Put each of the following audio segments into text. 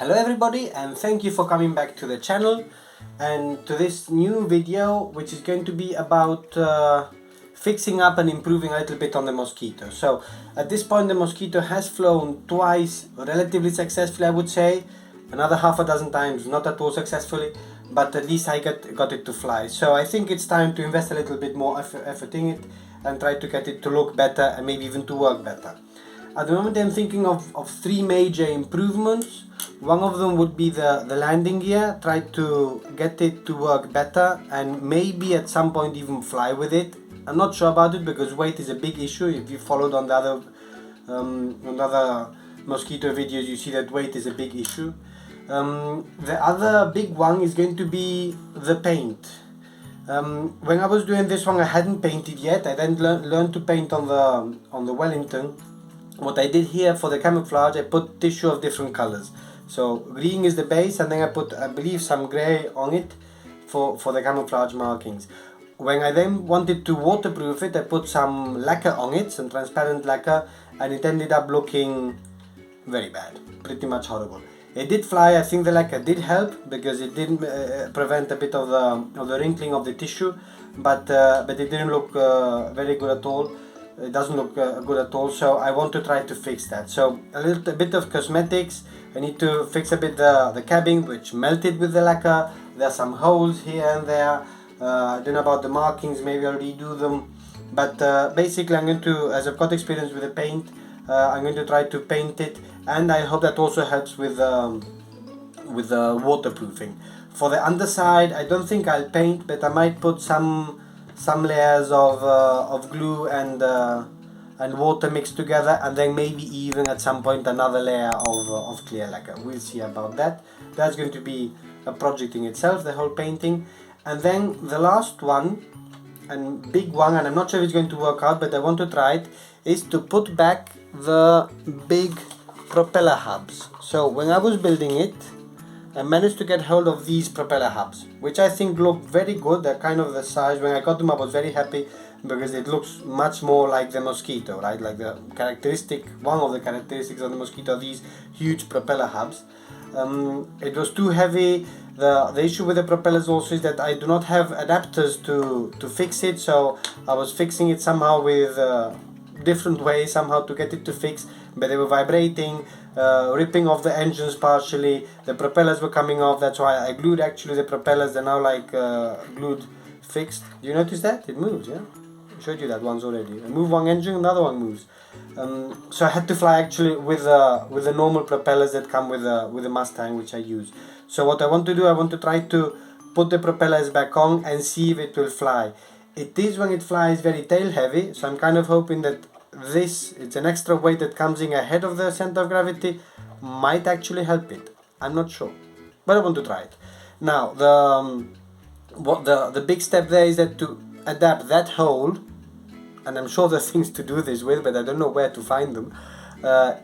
Hello everybody, and thank you for coming back to the channel and to this new video, which is going to be about fixing up and improving a little bit on the Mosquito. So at this point the Mosquito has flown twice relatively successfully, I would say. Another half a dozen times not at all successfully, but at least I got it to fly. So I think it's time to invest a little bit more effort in it and try to get it to look better and maybe even to work better. At the moment I'm thinking of three major improvements. One of them would be the landing gear. Try to get it to work better and maybe at some point even fly with it. I'm not sure about it because weight is a big issue. If you followed on the other Mosquito videos, you see that weight is a big issue. The other big one is going to be the paint. When I was doing this one I hadn't painted yet. I then learned to paint on the Wellington. What I did here for the camouflage, I put tissue of different colors. So green is the base, and then I put, I believe, some grey on it for the camouflage markings. When I then wanted to waterproof it, I put some lacquer on it, some transparent lacquer, and it ended up looking very bad, pretty much horrible. It did fly. I think the lacquer did help because it didn't prevent a bit of the wrinkling of the tissue, but it didn't look very good at all. It doesn't look good at all, so I want to try to fix that. So a bit of cosmetics. I need to fix a bit the cabin, which melted with the lacquer. There are some holes here and there. I don't know about the markings, maybe I'll redo them. But basically I'm going to, as I've got experience with the paint, I'm going to try to paint it, and I hope that also helps with the waterproofing. For the underside, I don't think I'll paint, but I might put some layers of glue and water mixed together, and then maybe even at some point another layer of clear lacquer. We'll see about that. That's going to be a project in itself, the whole painting. And then the last one, and big one, and I'm not sure if it's going to work out, but I want to try it, is to put back the big propeller hubs. So when I was building it, I managed to get hold of these propeller hubs, which I think look very good. They're kind of the size. When I got them I was very happy because it looks much more like the Mosquito, right? Like one of the characteristics of the Mosquito are these huge propeller hubs. It was too heavy. The issue with the propellers also is that I do not have adapters to fix it, so I was fixing it somehow with different ways somehow to get it to fix, but they were vibrating, ripping off the engines partially. The propellers were coming off. That's why I glued actually the propellers. They're now like glued fixed. Do you notice that? It moves, yeah? I showed you that once already. I move one engine, another one moves. So I had to fly actually with the normal propellers that come with the Mustang, which I use. So what I want to do, I want to try to put the propellers back on and see if it will fly. It is, when it flies, very tail heavy, so I'm kind of hoping that it's an extra weight that comes in ahead of the center of gravity, might actually help it. I'm not sure, but I want to try it. Now the big step there is that to adapt that hole, and I'm sure there's things to do this with, but I don't know where to find them,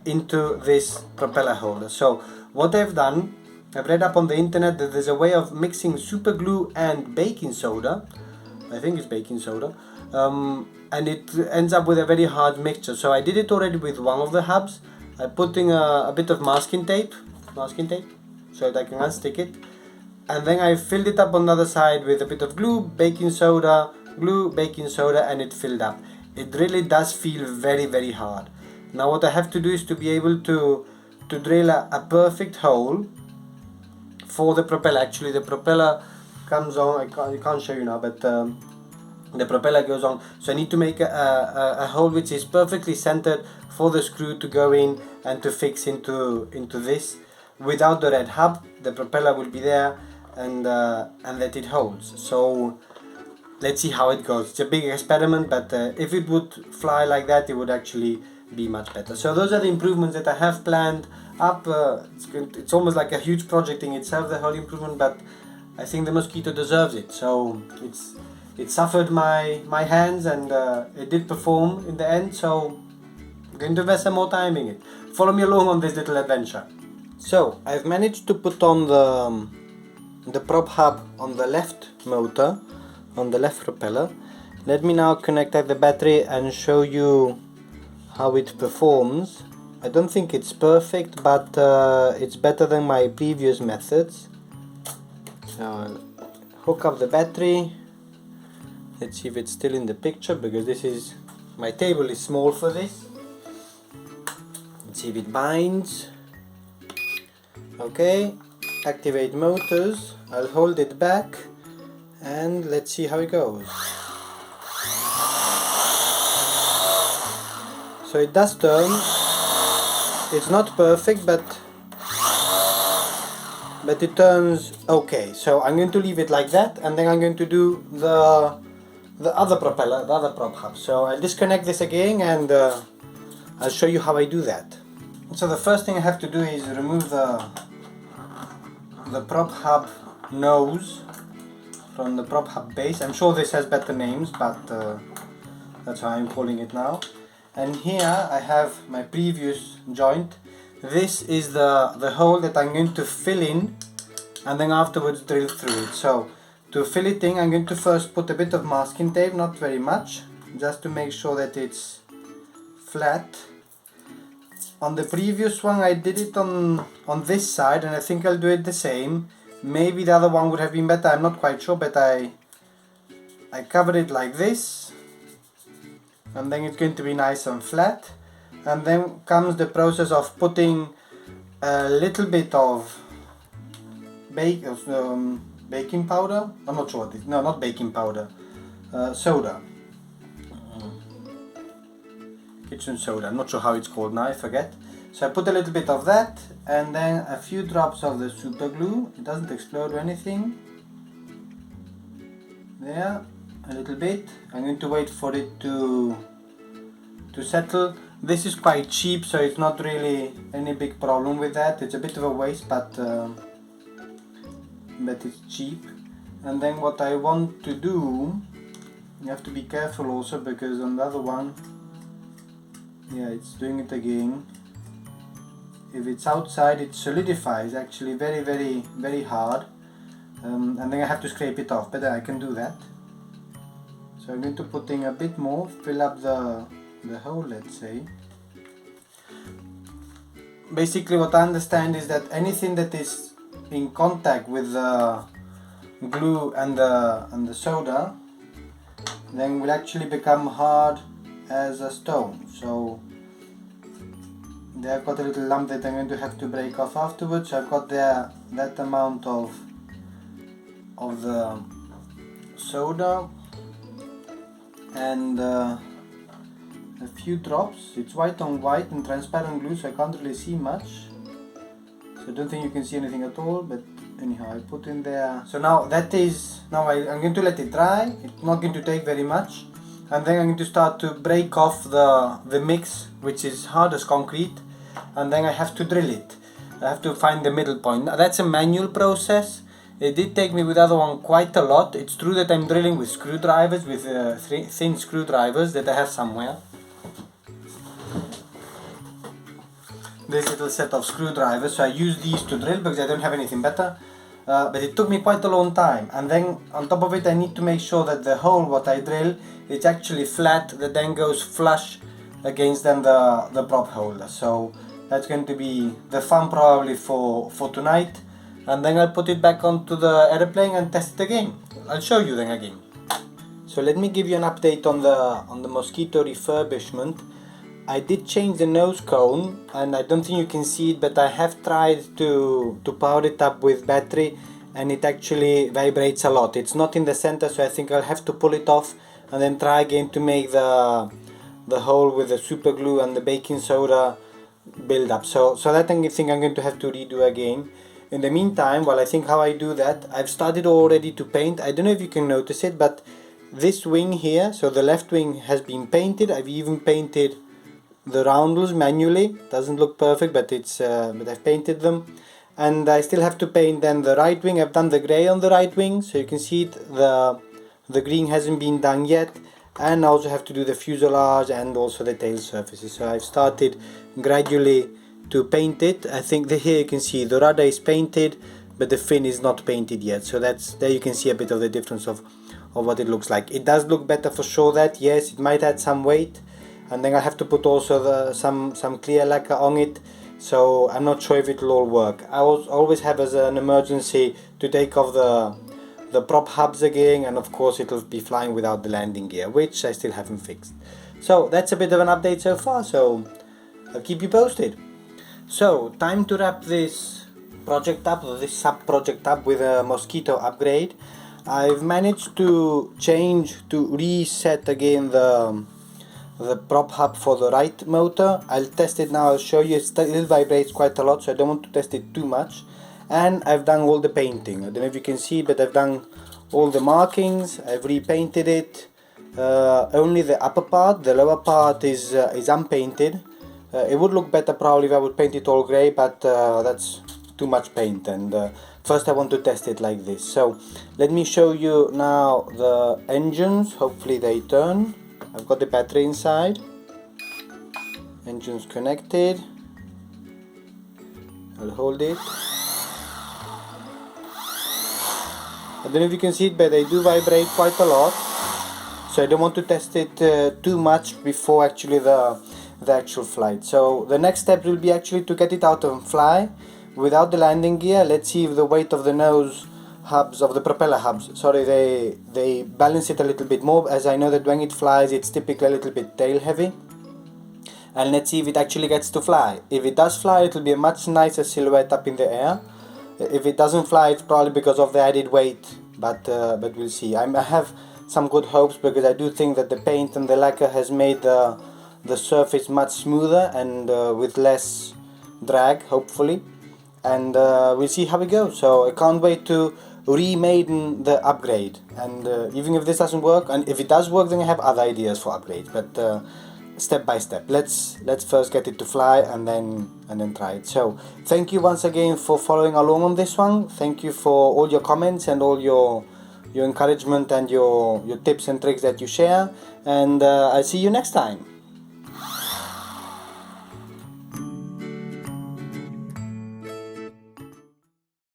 into this propeller holder. So what I've done, I've read up on the internet that there's a way of mixing super glue and baking soda. I think it's baking soda, and it ends up with a very hard mixture. So I did it already with one of the hubs. I put in a bit of masking tape, so that I can unstick it, and then I filled it up on the other side with a bit of glue, baking soda, and it filled up. It really does feel very, very hard. Now what I have to do is to be able to drill a perfect hole for the propeller. Actually the propeller comes on, I can't show you now, but the propeller goes on, so I need to make a hole which is perfectly centered for the screw to go in and to fix into this. Without the red hub, the propeller will be there, and that it holds. So let's see how it goes. It's a big experiment, but if it would fly like that, it would actually be much better. So those are the improvements that I have planned up. It's almost like a huge project in itself, the whole improvement, but I think the Mosquito deserves it. So it suffered my hands, and it did perform in the end, so I'm going to invest some more time in it. Follow me along on this little adventure. So I've managed to put on the prop hub on the left motor, on the left propeller. Let me now connect up the battery and show you how it performs. I don't think it's perfect, but it's better than my previous methods. So I'll hook up the battery. Let's see if it's still in the picture, because this is, my table is small for this. Let's see if it binds. Okay, activate motors. I'll hold it back and let's see how it goes. So it does turn. It's not perfect, but it turns okay. So I'm going to leave it like that, and then I'm going to do the other propeller, the other prop hub. So I'll disconnect this again and I'll show you how I do that. So the first thing I have to do is remove the prop hub nose from the prop hub base. I'm sure this has better names, but that's how I'm calling it now. And here I have my previous joint. This is the hole that I'm going to fill in and then afterwards drill through it. So to fill it in, I'm going to first put a bit of masking tape, not very much, just to make sure that it's flat. On the previous one I did it on this side, and I think I'll do it the same. Maybe the other one would have been better, I'm not quite sure, but I covered it like this, and then it's going to be nice and flat. And then comes the process of putting a little bit of baking powder. I'm not sure what it is. No, not baking powder. Soda. Kitchen soda. I'm not sure how it's called now, I forget. So I put a little bit of that, and then a few drops of the super glue. It doesn't explode or anything. There, a little bit. I'm going to wait for it to settle. This is quite cheap, so it's not really any big problem with that. It's a bit of a waste, but it's cheap. And then what I want to do, you have to be careful also, because on the other one, yeah, it's doing it again. If it's outside, it solidifies actually very, very, very hard, and then I have to scrape it off, but I can do that. So I'm going to put in a bit more, fill up the hole, let's say. Basically what I understand is that anything that is in contact with the glue and the soda then will actually become hard as a stone. So there I've got a little lump that I'm going to have to break off afterwards. So I've got there that amount of the soda and a few drops. It's white on white and transparent glue, so I can't really see much. So I don't think you can see anything at all, but anyhow, I put in there. So now that is, now I'm going to let it dry. It's not going to take very much. And then I'm going to start to break off the mix, which is hard as concrete. And then I have to drill it. I have to find the middle point. Now, that's a manual process. It did take me with the other one quite a lot. It's true that I'm drilling with screwdrivers, with thin screwdrivers that I have somewhere. This little set of screwdrivers, so I use these to drill because I don't have anything better. But it took me quite a long time, and then on top of it I need to make sure that the hole what I drill, it's actually flat, that then goes flush against then the prop holder. So that's going to be the fun probably for tonight, and then I'll put it back onto the airplane and test it again. I'll show you then again. So let me give you an update on the Mosquito refurbishment. I did change the nose cone, and I don't think you can see it, but I have tried to power it up with battery, and it actually vibrates a lot. It's not in the center, so I think I'll have to pull it off and then try again to make the hole with the super glue and the baking soda build up. So that I think I'm going to have to redo again. In the meantime, while I think how I do that, I've started already to paint. I don't know if you can notice it, but this wing here, so the left wing has been painted. I've even painted the roundels manually. Doesn't look perfect, but but I've painted them, and I still have to paint then the right wing. I've done the grey on the right wing, so you can see it. The green hasn't been done yet, and I also have to do the fuselage and also the tail surfaces. So I've started gradually to paint it. I think here you can see the rudder is painted, but the fin is not painted yet. So there you can see a bit of the difference of what it looks like. It does look better for sure. That yes, it might add some weight. and then I have to put also some clear lacquer on it, so I'm not sure if it will all work. I always have as an emergency to take off the prop hubs again, and of course it will be flying without the landing gear, which I still haven't fixed. So that's a bit of an update so far, so I'll keep you posted. So time to wrap this project up, or this sub-project up, with a Mosquito upgrade. I've managed to reset again the prop hub for the right motor. I'll test it now, I'll show you. It still vibrates quite a lot, so I don't want to test it too much. And I've done all the painting. I don't know if you can see, but I've done all the markings, I've repainted it. Only the upper part, the lower part is unpainted. It would look better probably if I would paint it all grey, but that's too much paint, and first I want to test it like this. So let me show you now the engines. Hopefully they turn. I've got the battery inside, engines connected. I'll hold it. I don't know if you can see it, but they do vibrate quite a lot, so I don't want to test it too much before actually the actual flight. So the next step will be actually to get it out and fly without the landing gear. Let's see if the weight of the nose hubs, of the propeller hubs, sorry, they balance it a little bit more, as I know that when it flies it's typically a little bit tail heavy. And let's see if it actually gets to fly. If it does fly, it will be a much nicer silhouette up in the air. If it doesn't fly, it's probably because of the added weight, but we'll see. I have some good hopes, because I do think that the paint and the lacquer has made the surface much smoother and with less drag, hopefully. And we'll see how it goes. So I can't wait to remade the upgrade, and even if this doesn't work, and if it does work, then I have other ideas for upgrades, but step by step. Let's first get it to fly, and then try it. So thank you once again for following along on this one. Thank you for all your comments and all your encouragement and your tips and tricks that you share, and I'll see you next time.